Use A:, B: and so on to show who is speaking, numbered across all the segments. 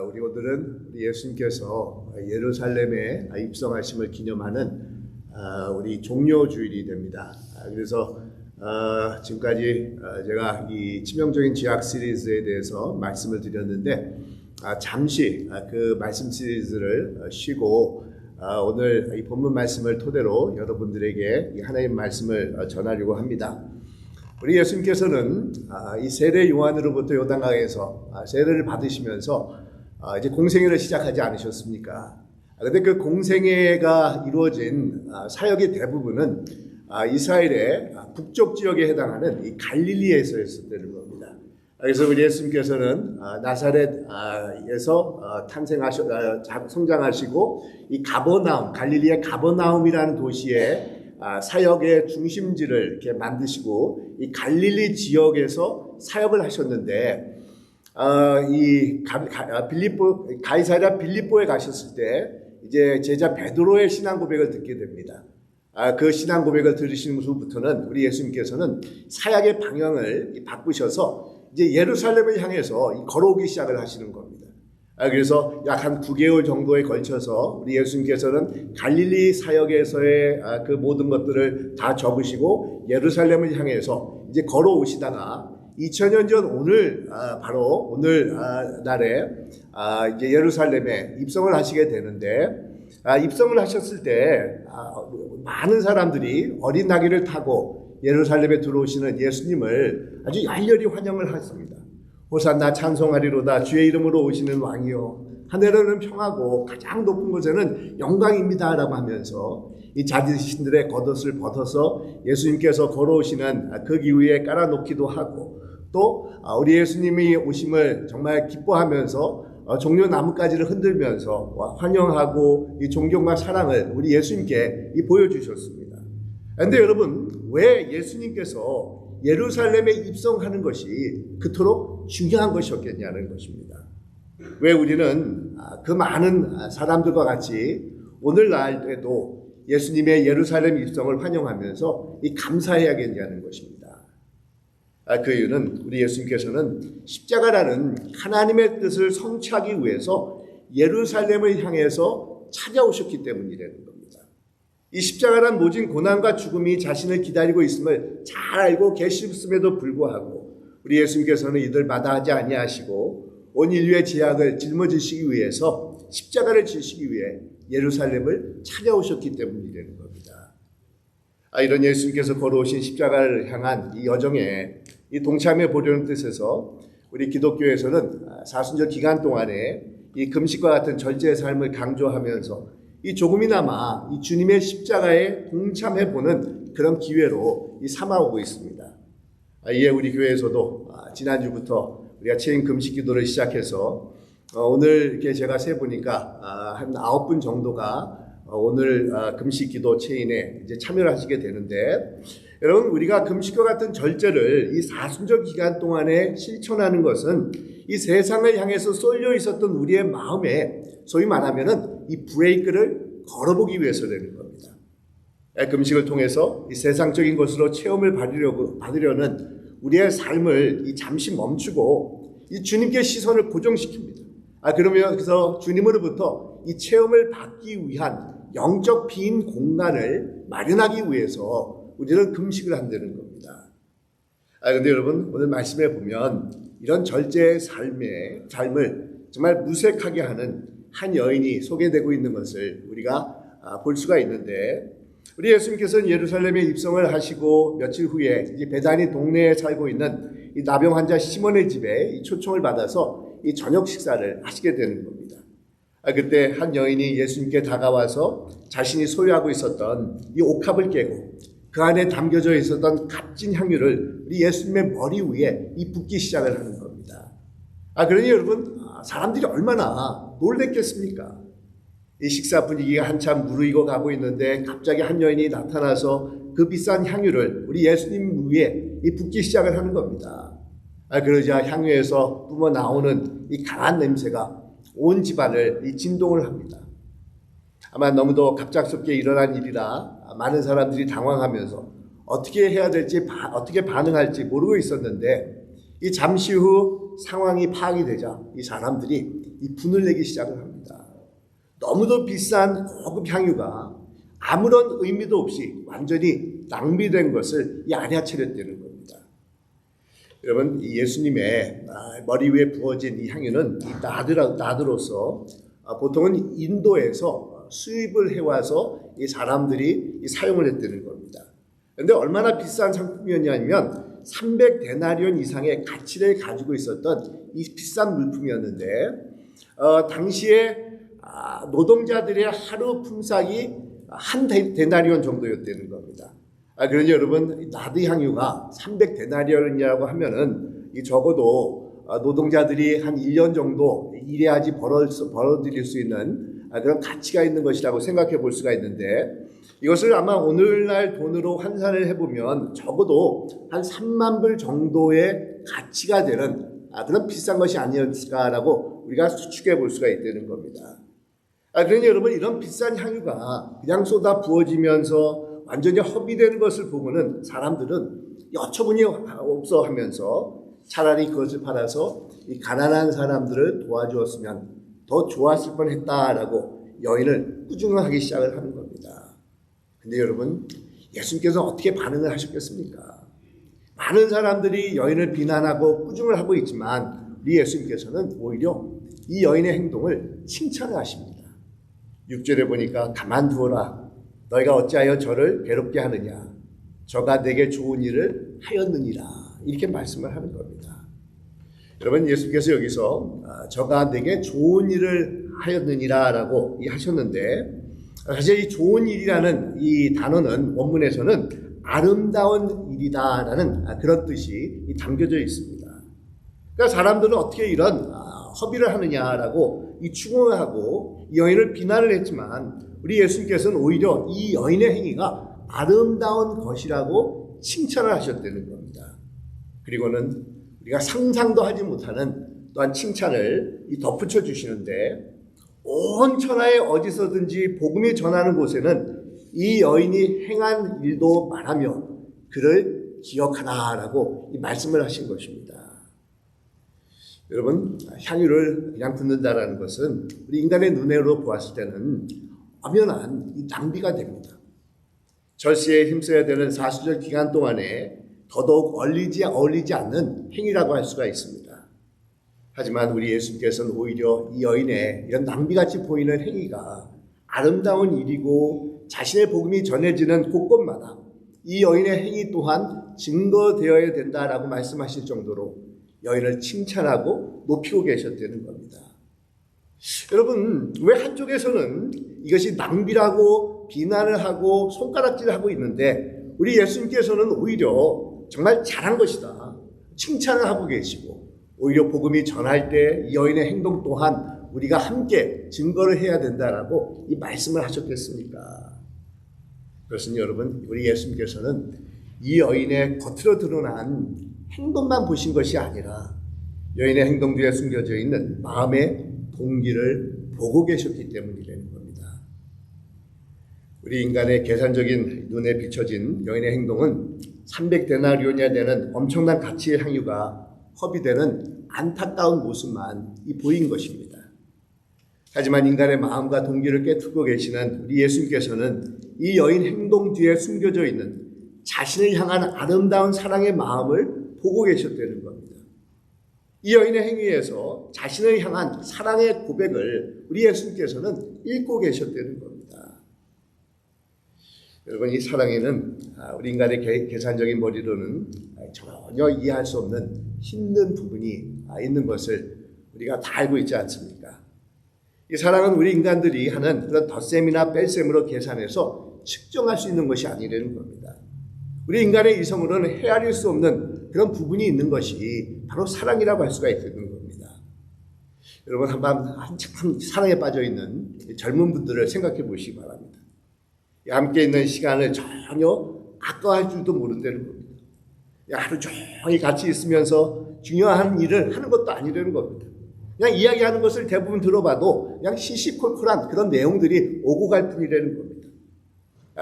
A: 우리 오늘은 우리 예수님께서 예루살렘에 입성하심을 기념하는 우리 종료주일이 됩니다. 그래서 지금까지 제가 이 치명적인 죄악 시리즈에 대해서 말씀을 드렸는데 잠시 그 말씀 시리즈를 쉬고 오늘 이 본문 말씀을 토대로 여러분들에게 이 하나님 말씀을 전하려고 합니다. 우리 예수님께서는 이 세례 요한으로부터 요단강에서 세례를 받으시면서 이제 공생애를 시작하지 않으셨습니까? 그런데 그 공생애가 이루어진 사역의 대부분은 이스라엘의 북쪽 지역에 해당하는 이 갈릴리에서 했었다는 겁니다. 그래서 우리 예수님께서는 나사렛에서 성장하시고 이 가버나움, 갈릴리의 가버나움이라는 도시에 사역의 중심지를 이렇게 만드시고 이 갈릴리 지역에서 사역을 하셨는데 가이사랴 빌립보에 가셨을 때 이제 제자 베드로의 신앙 고백을 듣게 됩니다. 그 신앙 고백을 들으신 후부터는 우리 예수님께서는 사역의 방향을 바꾸셔서 이제 예루살렘을 향해서 걸어오기 시작을 하시는 겁니다. 그래서 약 한 9개월 정도에 걸쳐서 우리 예수님께서는 갈릴리 사역에서의 그 모든 것들을 다 접으시고 예루살렘을 향해서 이제 걸어오시다가 2000년 전 오늘 바로 오늘 날에 이제 예루살렘에 입성을 하시게 되는데 입성을 하셨을 때 많은 사람들이 어린 나귀를 타고 예루살렘에 들어오시는 예수님을 아주 열렬히 환영을 했습니다. 호산나 찬송하리로다 주의 이름으로 오시는 왕이요 하늘에는 평하고 가장 높은 곳에는 영광입니다 라고 하면서 이 자신들의 겉옷을 벗어서 예수님께서 걸어오시는 그 기후에 깔아놓기도 하고 또 우리 예수님이 오심을 정말 기뻐하면서 종려 나뭇가지를 흔들면서 환영하고 이 존경과 사랑을 우리 예수님께 보여주셨습니다. 그런데 여러분, 왜 예수님께서 예루살렘에 입성하는 것이 그토록 중요한 것이었겠냐는 것입니다. 왜 우리는 그 많은 사람들과 같이 오늘날에도 예수님의 예루살렘 입성을 환영하면서 감사해야겠냐는 것입니다. 그 이유는 우리 예수님께서는 십자가라는 하나님의 뜻을 성취하기 위해서 예루살렘을 향해서 찾아오셨기 때문이라는 겁니다. 이 십자가란 모진 고난과 죽음이 자신을 기다리고 있음을 잘 알고 계셨음에도 불구하고 우리 예수님께서는 이들 마다하지 아니하시고 온 인류의 죄악을 짊어지시기 위해서 십자가를 지시기 위해 예루살렘을 찾아오셨기 때문이라는 겁니다. 이런 예수님께서 걸어오신 십자가를 향한 이 여정에 이 동참해 보려는 뜻에서 우리 기독교에서는 사순절 기간 동안에 이 금식과 같은 절제의 삶을 강조하면서 이 조금이나마 이 주님의 십자가에 동참해 보는 그런 기회로 삼아오고 있습니다. 이에 우리 교회에서도 지난주부터 우리가 체인 금식 기도를 시작해서 오늘 이렇게 제가 세 보니까 한 9분 정도가 오늘 금식 기도 체인에 이제 참여를 하시게 되는데, 여러분, 우리가 금식과 같은 절제를 이 사순절 기간 동안에 실천하는 것은 이 세상을 향해서 쏠려 있었던 우리의 마음에 소위 말하면은 이 브레이크를 걸어보기 위해서라는 겁니다. 금식을 통해서 이 세상적인 것으로 체험을 받으려는 우리의 삶을 잠시 멈추고 이 주님께 시선을 고정시킵니다. 그러면서 주님으로부터 이 체험을 받기 위한 영적 빈 공간을 마련하기 위해서 우리는 금식을 한다는 겁니다. 근데 여러분, 오늘 말씀에 보면 이런 절제의 삶을 정말 무색하게 하는 한 여인이 소개되고 있는 것을 우리가 볼 수가 있는데, 우리 예수님께서는 예루살렘에 입성을 하시고 며칠 후에 이 베다니 동네에 살고 있는 이 나병 환자 시몬의 집에 이 초청을 받아서 이 저녁 식사를 하시게 되는 겁니다. 그때 한 여인이 예수님께 다가와서 자신이 소유하고 있었던 이 옥합을 깨고 그 안에 담겨져 있었던 값진 향유를 우리 예수님의 머리 위에 붓기 시작을 하는 겁니다. 그러니 여러분, 사람들이 얼마나 놀랬겠습니까? 이 식사 분위기가 한참 무르익어 가고 있는데 갑자기 한 여인이 나타나서 그 비싼 향유를 우리 예수님 위에 붓기 시작을 하는 겁니다. 그러자 향유에서 뿜어 나오는 이 강한 냄새가 온 집안을 진동을 합니다. 아마 너무도 갑작스럽게 일어난 일이라 많은 사람들이 당황하면서 어떻게 해야 될지, 어떻게 반응할지 모르고 있었는데, 이 잠시 후 상황이 파악이 되자 이 사람들이 이 분을 내기 시작을 합니다. 너무도 비싼 고급 향유가 아무런 의미도 없이 완전히 낭비된 것을 이 알아차렸다는 겁니다. 여러분, 예수님의 머리 위에 부어진 이 향유는 나드로서 보통은 인도에서 수입을 해와서 이 사람들이 사용을 했다는 겁니다. 그런데 얼마나 비싼 상품이었냐면 300데나리온 이상의 가치를 가지고 있었던 이 비싼 물품이었는데 당시에 노동자들의 하루 품삯이 한 데나리온 정도였다는 겁니다. 그러니 여러분, 나드 향유가 300데나리온이라고 하면은 적어도 노동자들이 한 1년 정도 일해야지 벌어들일 수 있는 그런 가치가 있는 것이라고 생각해 볼 수가 있는데, 이것을 아마 오늘날 돈으로 환산을 해보면 적어도 한 3만 불 정도의 가치가 되는 그런 비싼 것이 아니었을까라고 우리가 추측해 볼 수가 있다는 겁니다. 그러니 여러분, 이런 비싼 향유가 그냥 쏟아 부어지면서 완전히 허비되는 것을 보고는 사람들은 여처분이 없어 하면서 차라리 그것을 팔아서 이 가난한 사람들을 도와주었으면 더 좋았을 뻔했다라고 여인을 꾸중하기 시작을 하는 겁니다. 근데 여러분, 예수님께서 어떻게 반응을 하셨겠습니까? 많은 사람들이 여인을 비난하고 꾸중을 하고 있지만 우리 예수님께서는 오히려 이 여인의 행동을 칭찬을 하십니다. 6절에 보니까 가만두어라. 너희가 어찌하여 저를 괴롭게 하느냐. 저가 내게 좋은 일을 하였느니라. 이렇게 말씀을 하는 겁니다. 여러분, 예수께서 여기서 저가 내게 좋은 일을 하였느니라 라고 하셨는데, 사실 이 좋은 일이라는 이 단어는 원문에서는 아름다운 일이다라는 그런 뜻이 담겨져 있습니다. 그러니까 사람들은 어떻게 이런 허비를 하느냐라고 추궁하고 이 여인을 비난을 했지만 우리 예수님께서는 오히려 이 여인의 행위가 아름다운 것이라고 칭찬을 하셨다는 겁니다. 그리고는 우리가 상상도 하지 못하는 또한 칭찬을 덧붙여 주시는데, 온 천하에 어디서든지 복음이 전하는 곳에는 이 여인이 행한 일도 말하며 그를 기억하라라고 이 말씀을 하신 것입니다. 여러분, 향유를 그냥 붓는다라는 것은 우리 인간의 눈으로 보았을 때는 엄연한 이 낭비가 됩니다. 절세에 힘써야 되는 사수절 기간 동안에 더더욱 어울리지 않는 행위라고 할 수가 있습니다. 하지만 우리 예수님께서는 오히려 이 여인의 이런 낭비같이 보이는 행위가 아름다운 일이고 자신의 복음이 전해지는 곳곳마다 이 여인의 행위 또한 증거되어야 된다라고 말씀하실 정도로 여인을 칭찬하고 높이고 계셨다는 겁니다. 여러분, 왜 한쪽에서는 이것이 낭비라고 비난을 하고 손가락질을 하고 있는데 우리 예수님께서는 오히려 정말 잘한 것이다 칭찬을 하고 계시고, 오히려 복음이 전할 때 이 여인의 행동 또한 우리가 함께 증거를 해야 된다라고 이 말씀을 하셨겠습니까? 그렇습니다. 여러분, 우리 예수님께서는 이 여인의 겉으로 드러난 행동만 보신 것이 아니라 여인의 행동 뒤에 숨겨져 있는 마음의 동기를 보고 계셨기 때문이라는 겁니다. 우리 인간의 계산적인 눈에 비춰진 여인의 행동은 300데나리온이나 되는 엄청난 가치의 향유가 허비되는 안타까운 모습만 보인 것입니다. 하지만 인간의 마음과 동기를 꿰뚫고 계시는 우리 예수님께서는 이 여인 행동 뒤에 숨겨져 있는 자신을 향한 아름다운 사랑의 마음을 보고 계셨다는 겁니다. 이 여인의 행위에서 자신을 향한 사랑의 고백을 우리 예수님께서는 읽고 계셨다는 겁니다. 여러분, 이 사랑에는 우리 인간의 계산적인 머리로는 전혀 이해할 수 없는 힘든 부분이 있는 것을 우리가 다 알고 있지 않습니까? 이 사랑은 우리 인간들이 하는 그런 덧셈이나 뺄셈으로 계산해서 측정할 수 있는 것이 아니라는 겁니다. 우리 인간의 이성으로는 헤아릴 수 없는 그런 부분이 있는 것이 바로 사랑이라고 할 수가 있는 겁니다. 여러분, 한참 사랑에 빠져 있는 젊은 분들을 생각해 보시기 바랍니다. 함께 있는 시간을 전혀 아까워할 줄도 모른다는 겁니다. 하루 종일 같이 있으면서 중요한 일을 하는 것도 아니라는 겁니다. 그냥 이야기하는 것을 대부분 들어봐도 그냥 시시콜콜한 그런 내용들이 오고 갈 뿐이라는 겁니다.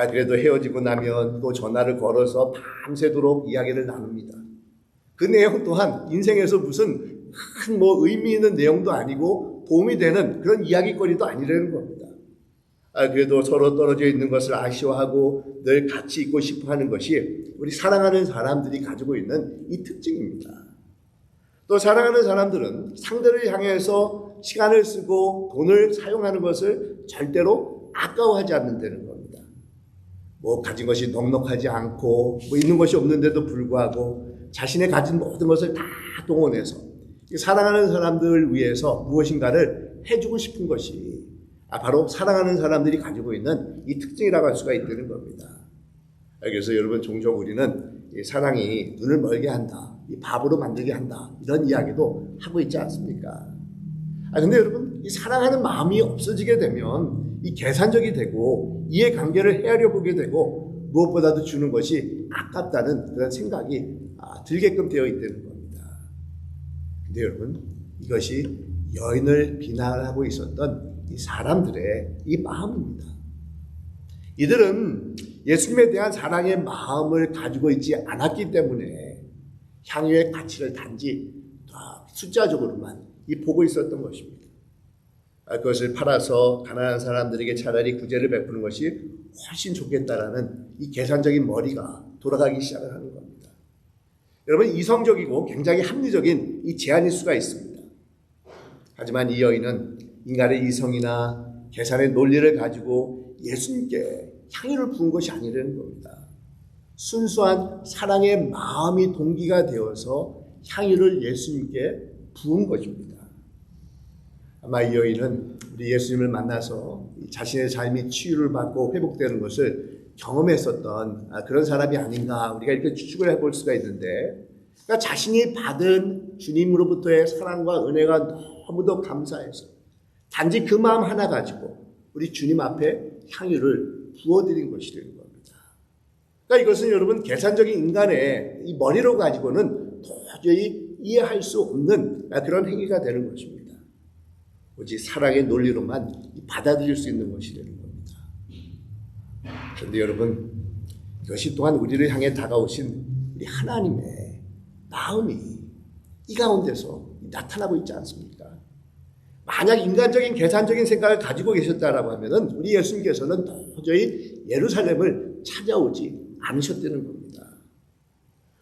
A: 그래도 헤어지고 나면 또 전화를 걸어서 밤새도록 이야기를 나눕니다. 그 내용 또한 인생에서 무슨 큰 뭐 의미 있는 내용도 아니고 도움이 되는 그런 이야기거리도 아니라는 겁니다. 그래도 서로 떨어져 있는 것을 아쉬워하고 늘 같이 있고 싶어 하는 것이 우리 사랑하는 사람들이 가지고 있는 이 특징입니다. 또 사랑하는 사람들은 상대를 향해서 시간을 쓰고 돈을 사용하는 것을 절대로 아까워하지 않는다는 겁니다. 뭐 가진 것이 넉넉하지 않고 뭐 있는 것이 없는데도 불구하고 자신의 가진 모든 것을 다 동원해서 사랑하는 사람들을 위해서 무엇인가를 해주고 싶은 것이 바로 사랑하는 사람들이 가지고 있는 이 특징이라고 할 수가 있다는 겁니다. 그래서 여러분 종종 우리는 이 사랑이 눈을 멀게 한다, 이 바보로 만들게 한다 이런 이야기도 하고 있지 않습니까? 근데 여러분 이 사랑하는 마음이 없어지게 되면 이 계산적이 되고 이해관계를 헤아려 보게 되고 무엇보다도 주는 것이 아깝다는 그런 생각이 들게끔 되어 있다는 겁니다. 근데 여러분 이것이 여인을 비난하고 있었던 이 사람들의 이 마음입니다. 이들은 예수님에 대한 사랑의 마음을 가지고 있지 않았기 때문에 향유의 가치를 단지 숫자적으로만 보고 있었던 것입니다. 그것을 팔아서 가난한 사람들에게 차라리 구제를 베푸는 것이 훨씬 좋겠다라는 이 계산적인 머리가 돌아가기 시작을 하는 겁니다. 여러분 이성적이고 굉장히 합리적인 이 제안일 수가 있습니다. 하지만 이 여인은 인간의 이성이나 계산의 논리를 가지고 예수님께 향유를 부은 것이 아니라는 겁니다. 순수한 사랑의 마음이 동기가 되어서 향유를 예수님께 부은 것입니다. 아마 이 여인은 우리 예수님을 만나서 자신의 삶이 치유를 받고 회복되는 것을 경험했었던 그런 사람이 아닌가 우리가 이렇게 추측을 해볼 수가 있는데, 그러니까 자신이 받은 주님으로부터의 사랑과 은혜가 너무도 감사해서 단지 그 마음 하나 가지고 우리 주님 앞에 향유를 부어드린 것이 되는 겁니다. 그러니까 이것은 여러분 계산적인 인간의 이 머리로 가지고는 도저히 이해할 수 없는 그런 행위가 되는 것입니다. 오직 사랑의 논리로만 받아들일 수 있는 것이 되는 겁니다. 그런데 여러분 이것이 또한 우리를 향해 다가오신 우리 하나님의 마음이 이 가운데서 나타나고 있지 않습니까? 만약 인간적인 계산적인 생각을 가지고 계셨다라고 하면은 우리 예수님께서는 도저히 예루살렘을 찾아오지 않으셨다는 겁니다.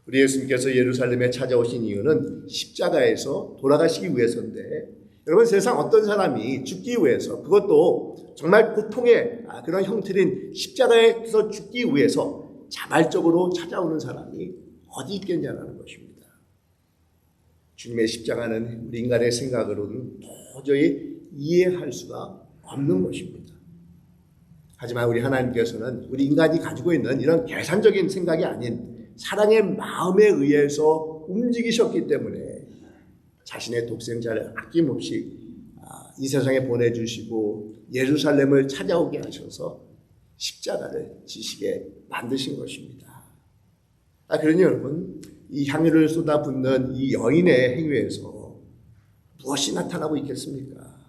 A: 우리 예수님께서 예루살렘에 찾아오신 이유는 십자가에서 돌아가시기 위해서인데, 여러분 세상 어떤 사람이 죽기 위해서, 그것도 정말 고통의 그런 형태인 십자가에서 죽기 위해서 자발적으로 찾아오는 사람이 어디 있겠냐는 것입니다. 주님의 십자가는 우리 인간의 생각으로는 도저히 이해할 수가 없는 것입니다. 하지만 우리 하나님께서는 우리 인간이 가지고 있는 이런 계산적인 생각이 아닌 사랑의 마음에 의해서 움직이셨기 때문에 자신의 독생자를 아낌없이 이 세상에 보내주시고 예루살렘을 찾아오게 하셔서 십자가를 지시게 만드신 것입니다. 그러니 여러분 이 향유를 쏟아붓는 이 여인의 행위에서 무엇이 나타나고 있겠습니까?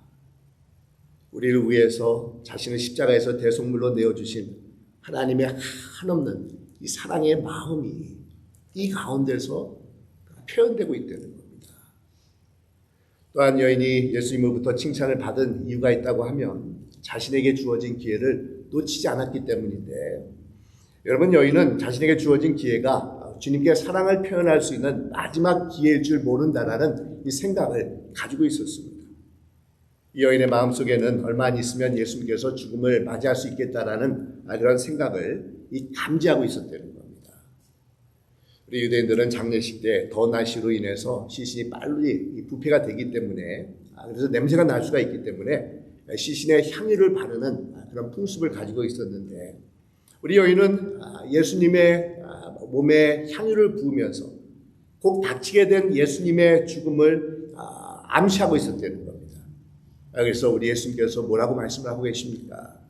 A: 우리를 위해서 자신을 십자가에서 대속물로 내어주신 하나님의 한없는 이 사랑의 마음이 이 가운데서 표현되고 있다는 겁니다. 또한 여인이 예수님으로부터 칭찬을 받은 이유가 있다고 하면 자신에게 주어진 기회를 놓치지 않았기 때문인데, 여러분 여인은 자신에게 주어진 기회가 주님께 사랑을 표현할 수 있는 마지막 기회일 줄 모른다라는 이 생각을 가지고 있었습니다. 이 여인의 마음속에는 얼마 안 있으면 예수님께서 죽음을 맞이할 수 있겠다라는 그런 생각을 감지하고 있었다는 겁니다. 우리 유대인들은 장례식 때 더운 날씨로 인해서 시신이 빨리 부패가 되기 때문에, 그래서 냄새가 날 수가 있기 때문에 시신에 향유를 바르는 그런 풍습을 가지고 있었는데, 우리 여인은 예수님의 몸에 향유를 부으면서 곧 닥치게 된 예수님의 죽음을 암시하고 있었다는 겁니다. 그래서 우리 예수님께서 뭐라고 말씀을 하고 계십니까?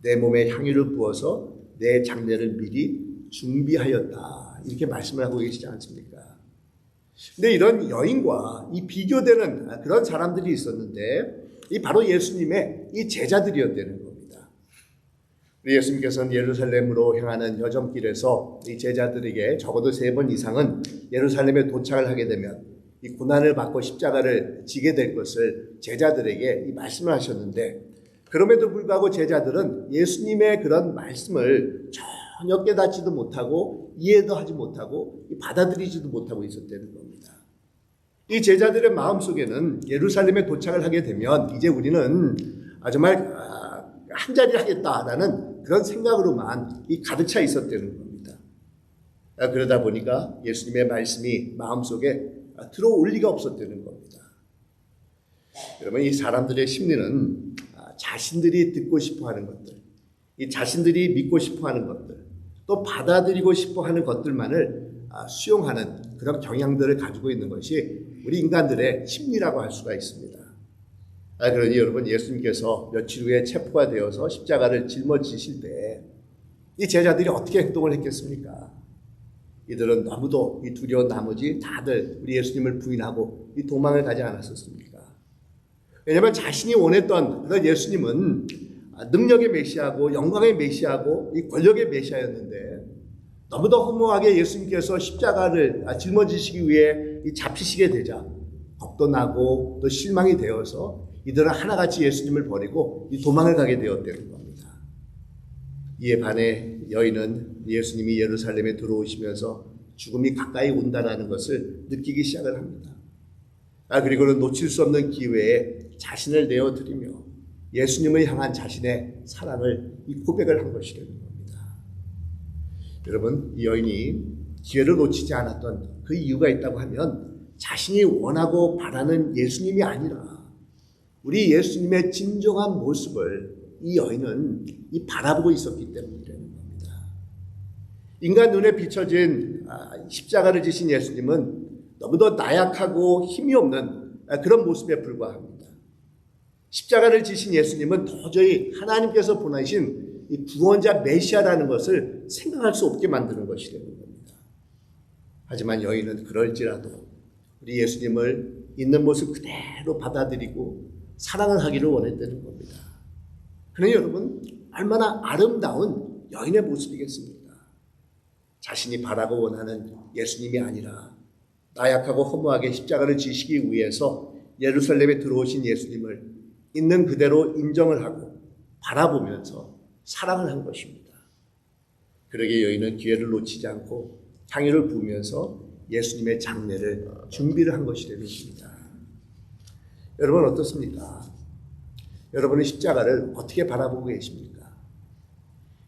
A: 내 몸에 향유를 부어서 내 장례를 미리 준비하였다, 이렇게 말씀을 하고 계시지 않습니까? 근데 이런 여인과 이 비교되는 그런 사람들이 있었는데, 이 바로 예수님의 이 제자들이었다는 겁니다. 우리 예수님께서는 예루살렘으로 향하는 여정길에서 이 제자들에게 적어도 3번 이상은 예루살렘에 도착을 하게 되면 이 고난을 받고 십자가를 지게 될 것을 제자들에게 이 말씀을 하셨는데, 그럼에도 불구하고 제자들은 예수님의 그런 말씀을 전혀 깨닫지도 못하고 이해도 하지 못하고 받아들이지도 못하고 있었다는 겁니다. 이 제자들의 마음속에는 예루살렘에 도착을 하게 되면 이제 우리는 정말 한 자리 하겠다라는 그런 생각으로만 가득 차 있었다는 겁니다. 그러다 보니까 예수님의 말씀이 마음속에 들어올 리가 없었다는 겁니다. 여러분, 이 사람들의 심리는 자신들이 듣고 싶어하는 것들, 이 자신들이 믿고 싶어하는 것들, 또 받아들이고 싶어하는 것들만을 수용하는 그런 경향들을 가지고 있는 것이 우리 인간들의 심리라고 할 수가 있습니다. 그러니 여러분, 예수님께서 며칠 후에 체포가 되어서 십자가를 짊어지실 때 이 제자들이 어떻게 행동을 했겠습니까? 이들은 너무도 두려운 나머지 다들 우리 예수님을 부인하고 도망을 가지 않았었습니까? 왜냐하면 자신이 원했던 그런 예수님은 능력의 메시아고 영광의 메시아고 이 권력의 메시아였는데, 너무도 허무하게 예수님께서 십자가를 짊어지시기 위해 잡히시게 되자 겁도 나고 또 실망이 되어서 이들은 하나같이 예수님을 버리고 도망을 가게 되었다는 겁니다. 이에 반해 여인은 예수님이 예루살렘에 들어오시면서 죽음이 가까이 온다는 것을 느끼기 시작을 합니다. 그리고는 놓칠 수 없는 기회에 자신을 내어드리며 예수님을 향한 자신의 사랑을 고백을 한 것이라는 겁니다. 여러분, 이 여인이 기회를 놓치지 않았던 그 이유가 있다고 하면 자신이 원하고 바라는 예수님이 아니라 우리 예수님의 진정한 모습을 이 여인은 바라보고 있었기 때문이라는 겁니다. 인간 눈에 비춰진 십자가를 지신 예수님은 너무도 나약하고 힘이 없는 그런 모습에 불과합니다. 십자가를 지신 예수님은 도저히 하나님께서 보내신 이 구원자 메시아라는 것을 생각할 수 없게 만드는 것이라는 겁니다. 하지만 여인은 그럴지라도 우리 예수님을 있는 모습 그대로 받아들이고 사랑을 하기를 원했다는 겁니다. 그러니 여러분, 얼마나 아름다운 여인의 모습이겠습니까? 자신이 바라고 원하는 예수님이 아니라 나약하고 허무하게 십자가를 지시기 위해서 예루살렘에 들어오신 예수님을 있는 그대로 인정을 하고 바라보면서 사랑을 한 것입니다. 그러기에 여인은 기회를 놓치지 않고 향유를 부으면서 예수님의 장례를 준비를 한 것이라는 것입니다. 여러분, 어떻습니까? 여러분은 십자가를 어떻게 바라보고 계십니까?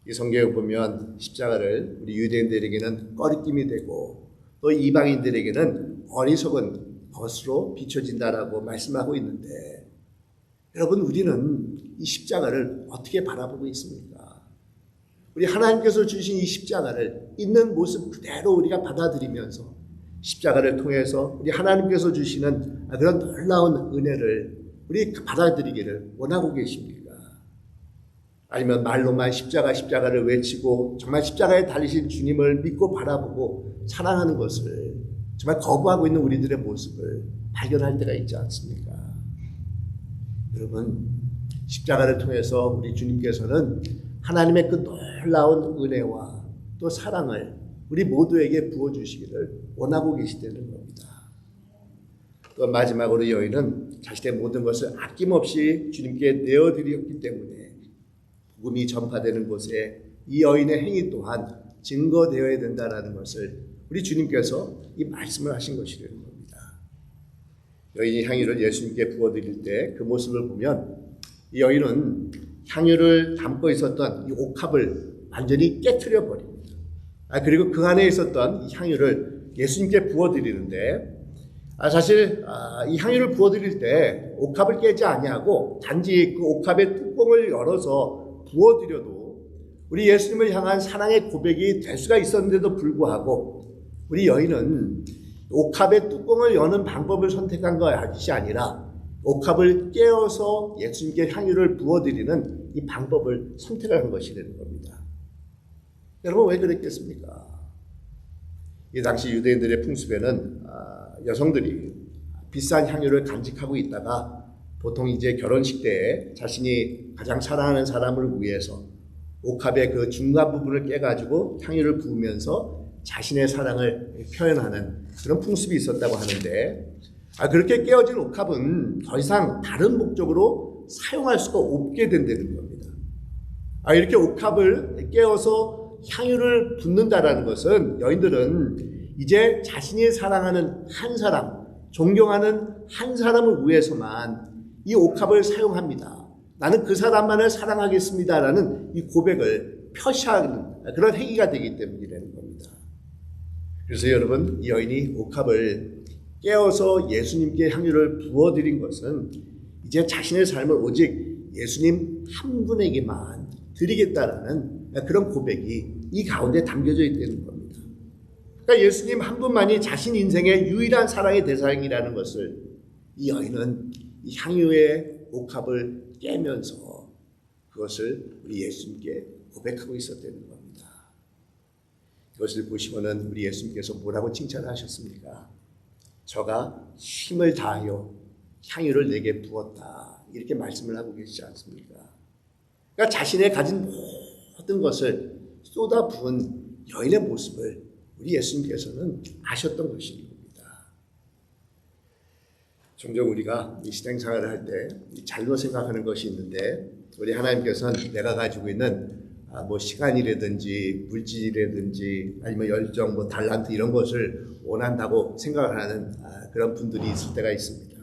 A: 이 성경에 보면 십자가를 우리 유대인들에게는 꺼리낌이 되고 또 이방인들에게는 어리석은 것으로 비춰진다라고 말씀하고 있는데, 여러분, 우리는 이 십자가를 어떻게 바라보고 있습니까? 우리 하나님께서 주신 이 십자가를 있는 모습 그대로 우리가 받아들이면서 십자가를 통해서 우리 하나님께서 주시는 그런 놀라운 은혜를 우리 받아들이기를 원하고 계십니까? 아니면 말로만 십자가를 외치고 정말 십자가에 달리신 주님을 믿고 바라보고 사랑하는 것을 정말 거부하고 있는 우리들의 모습을 발견할 때가 있지 않습니까? 여러분, 십자가를 통해서 우리 주님께서는 하나님의 그 놀라운 은혜와 또 사랑을 우리 모두에게 부어주시기를 원하고 계시다는 겁니다. 또 마지막으로 여인은 자신의 모든 것을 아낌없이 주님께 내어드렸기 때문에 복음이 전파되는 곳에 이 여인의 행위 또한 증거되어야 된다는 것을 우리 주님께서 이 말씀을 하신 것이라는 겁니다. 여인이 향유를 예수님께 부어드릴 때 그 모습을 보면 이 여인은 향유를 담고 있었던 이 옥합을 완전히 깨트려 버립니다. 그리고 그 안에 있었던 이 향유를 예수님께 부어드리는데, 사실 이 향유를 부어드릴 때 옥합을 깨지 아니하고 단지 그 옥합의 뚜껑을 열어서 부어드려도 우리 예수님을 향한 사랑의 고백이 될 수가 있었는데도 불구하고 우리 여인은 옥합의 뚜껑을 여는 방법을 선택한 것이 아니라 옥합을 깨어서 예수님께 향유를 부어드리는 이 방법을 선택한 것이라는 겁니다. 여러분, 왜 그랬겠습니까? 이 당시 유대인들의 풍습에는 여성들이 비싼 향유를 간직하고 있다가 보통 이제 결혼식 때에 자신이 가장 사랑하는 사람을 위해서 옥합의 그 중간 부분을 깨가지고 향유를 부으면서 자신의 사랑을 표현하는 그런 풍습이 있었다고 하는데, 그렇게 깨어진 옥합은 더 이상 다른 목적으로 사용할 수가 없게 된다는 겁니다. 이렇게 옥합을 깨어서 향유를 붓는다라는 것은 여인들은 이제 자신이 사랑하는 한 사람, 존경하는 한 사람을 위해서만 이 옥합을 사용합니다. 나는 그 사람만을 사랑하겠습니다라는 이 고백을 표시하는 그런 행위가 되기 때문이라는 겁니다. 그래서 여러분, 이 여인이 옥합을 깨어서 예수님께 향유를 부어드린 것은 이제 자신의 삶을 오직 예수님 한 분에게만 드리겠다라는 그런 고백이 이 가운데 담겨져 있다는 겁니다. 그러니까 예수님 한 분만이 자신 인생의 유일한 사랑의 대상이라는 것을 이 여인은 이 향유의 옥합을 깨면서 그것을 우리 예수님께 고백하고 있었다는 겁니다. 이것을 보시고는 우리 예수님께서 뭐라고 칭찬하셨습니까? 저가 힘을 다하여 향유를 내게 부었다. 이렇게 말씀을 하고 계시지 않습니까? 그러니까 자신의 가진 모든 것을 쏟아 부은 여인의 모습을 우리 예수님께서는 아셨던 것입니다. 종종 우리가 이 신앙생활을 할 때 잘못 생각하는 것이 있는데, 우리 하나님께서는 내가 가지고 있는 시간이라든지 물질이라든지 아니면 열정, 달란트 이런 것을 원한다고 생각을 하는 그런 분들이 있을 때가 있습니다.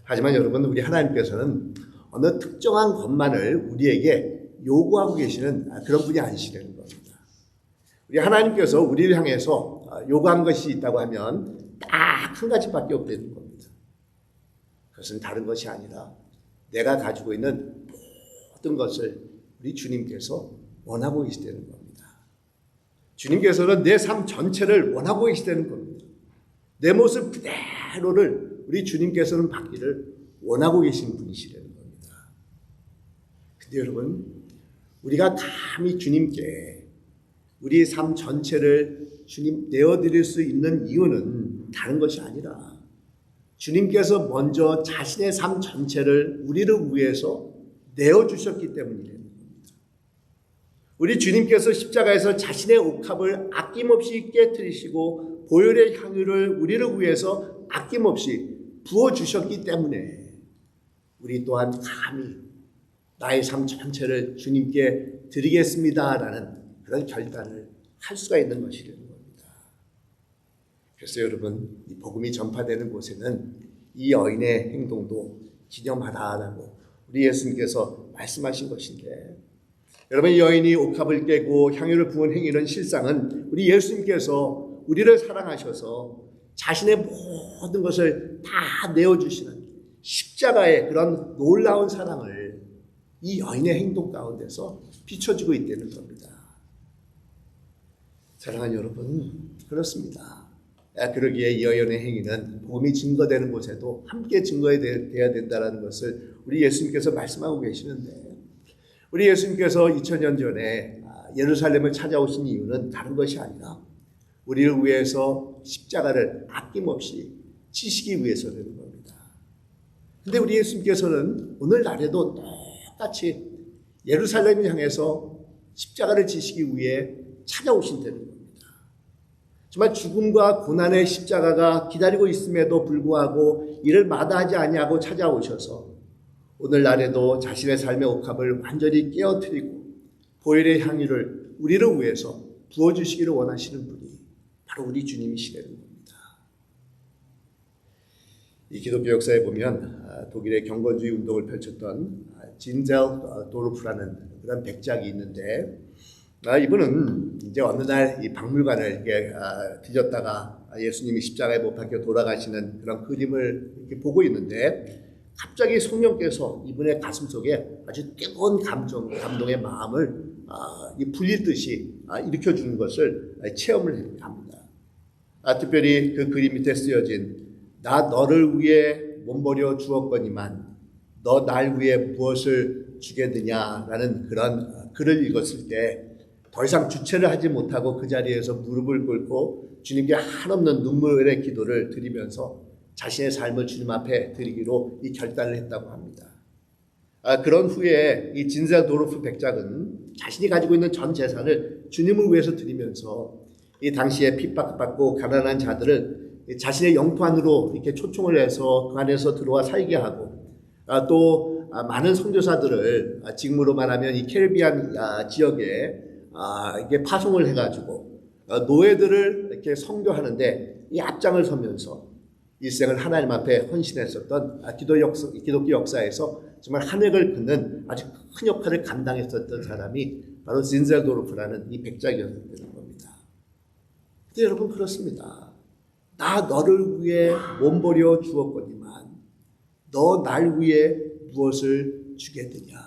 A: 하지만 여러분, 우리 하나님께서는 어느 특정한 것만을 우리에게 요구하고 계시는 그런 분이 아니시라는 겁니다. 우리 하나님께서 우리를 향해서 요구한 것이 있다고 하면 딱 한 가지밖에 없다는 겁니다. 그것은 다른 것이 아니라 내가 가지고 있는 모든 것을 우리 주님께서 원하고 계시다는 겁니다. 주님께서는 내 삶 전체를 원하고 계시다는 겁니다. 내 모습 그대로를 우리 주님께서는 받기를 원하고 계신 분이시라는 겁니다. 근데 여러분, 우리가 감히 주님께 우리 삶 전체를 주님 내어드릴 수 있는 이유는 다른 것이 아니라 주님께서 먼저 자신의 삶 전체를 우리를 위해서 내어주셨기 때문이라는 겁니다. 우리 주님께서 십자가에서 자신의 옥합을 아낌없이 깨뜨리시고 보혈의 향유를 우리를 위해서 아낌없이 부어주셨기 때문에 우리 또한 감히 나의 삶 전체를 주님께 드리겠습니다라는 그런 결단을 할 수가 있는 것이라는 겁니다. 그래서 여러분, 이 복음이 전파되는 곳에는 이 여인의 행동도 기념하라라고 우리 예수님께서 말씀하신 것인데, 여러분, 이 여인이 옥합을 깨고 향유를 부은 행위는 실상은 우리 예수님께서 우리를 사랑하셔서 자신의 모든 것을 다 내어주시는 십자가의 그런 놀라운 사랑을 이 여인의 행동 가운데서 비춰주고 있다는 겁니다. 사랑하는 여러분, 그렇습니다. 그러기에 이 여인의 행위는 복음이 증거되는 곳에도 함께 증거되어야 된다는 것을 우리 예수님께서 말씀하고 계시는데, 우리 예수님께서 2000년 전에 예루살렘을 찾아오신 이유는 다른 것이 아니라 우리를 위해서 십자가를 아낌없이 지시기 위해서라는 겁니다. 그런데 우리 예수님께서는 오늘날에도 똑같이 예루살렘을 향해서 십자가를 지시기 위해 찾아오신다는 겁니다. 정말 죽음과 고난의 십자가가 기다리고 있음에도 불구하고 이를 마다하지 아니하고 찾아오셔서 오늘날에도 자신의 삶의 옥합을 완전히 깨어뜨리고 보혈의 향유를 우리를 위해서 부어주시기를 원하시는 분이 바로 우리 주님이시라는 겁니다. 이 기독교 역사에 보면 독일의 경건주의 운동을 펼쳤던 진젤 도르프라는 그런 백작이 있는데, 이분은 이제 어느 날 이 박물관을 이렇게 뒤졌다가 예수님이 십자가에 못 박혀 돌아가시는 그런 그림을 이렇게 보고 있는데, 갑자기 성령께서 이분의 가슴 속에 아주 뜨거운 감동의 마음을 불릴듯이 일으켜주는 것을 체험을 합니다. 특별히 그 그림 밑에 쓰여진 나 너를 위해 몸버려 주었거니만 너 날 위해 무엇을 주겠느냐라는 그런 글을 읽었을 때 더 이상 주체를 하지 못하고 그 자리에서 무릎을 꿇고 주님께 한없는 눈물의 기도를 드리면서 자신의 삶을 주님 앞에 드리기로 이 결단을 했다고 합니다. 그런 후에 이 진젤 도르프 백작은 자신이 가지고 있는 전 재산을 주님을 위해서 드리면서 이 당시에 핍박받고 가난한 자들을 자신의 영토 안으로 이렇게 초청을 해서 그 안에서 들어와 살게 하고 또 많은 선교사들을 지금으로 말하면 이 캐리비안 지역에 이게 파송을 해가지고 노예들을 이렇게 선교하는데 이 앞장을 서면서 일생을 하나님 앞에 헌신했었던 기독교 역사에서 정말 한 획을 긋는 아주 큰 역할을 감당했었던 사람이 바로 진젤도르프라는 이 백작이었던 겁니다. 근데 여러분 그렇습니다. 나 너를 위해 몸버려 주었거니만 너 날 위해 무엇을 주겠느냐.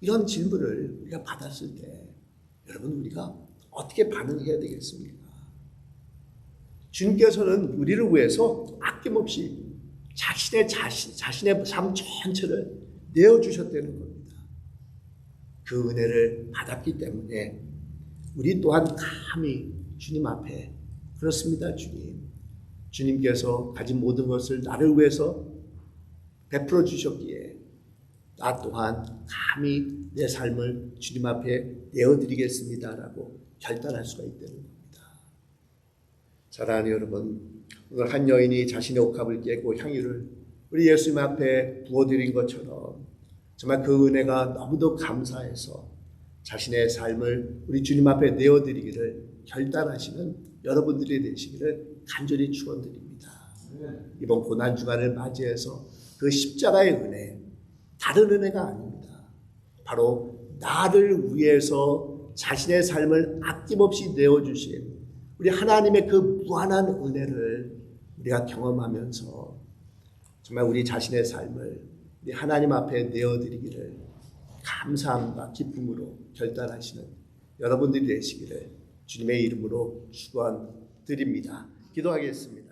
A: 이런 질문을 우리가 받았을 때 여러분 우리가 어떻게 반응해야 되겠습니까? 주님께서는 우리를 위해서 아낌없이 자신의 삶 전체를 내어주셨다는 겁니다. 그 은혜를 받았기 때문에 우리 또한 감히 주님 앞에 그렇습니다. 주님께서 가진 모든 것을 나를 위해서 베풀어 주셨기에 나 또한 감히 내 삶을 주님 앞에 내어드리겠습니다라고 결단할 수가 있다는 겁니다. 사랑하는 여러분, 오늘 한 여인이 자신의 옥합을 깨고 향유를 우리 예수님 앞에 부어드린 것처럼 정말 그 은혜가 너무도 감사해서 자신의 삶을 우리 주님 앞에 내어드리기를 결단하시는 여러분들이 되시기를 간절히 축원드립니다. 이번 고난 주간을 맞이해서 그 십자가의 은혜, 다른 은혜가 아닙니다. 바로 나를 위해서 자신의 삶을 아낌없이 내어주신 우리 하나님의 그 무한한 은혜를 우리가 경험하면서 정말 우리 자신의 삶을 우리 하나님 앞에 내어드리기를 감사함과 기쁨으로 결단하시는 여러분들이 되시기를 주님의 이름으로 축원드립니다. 기도하겠습니다.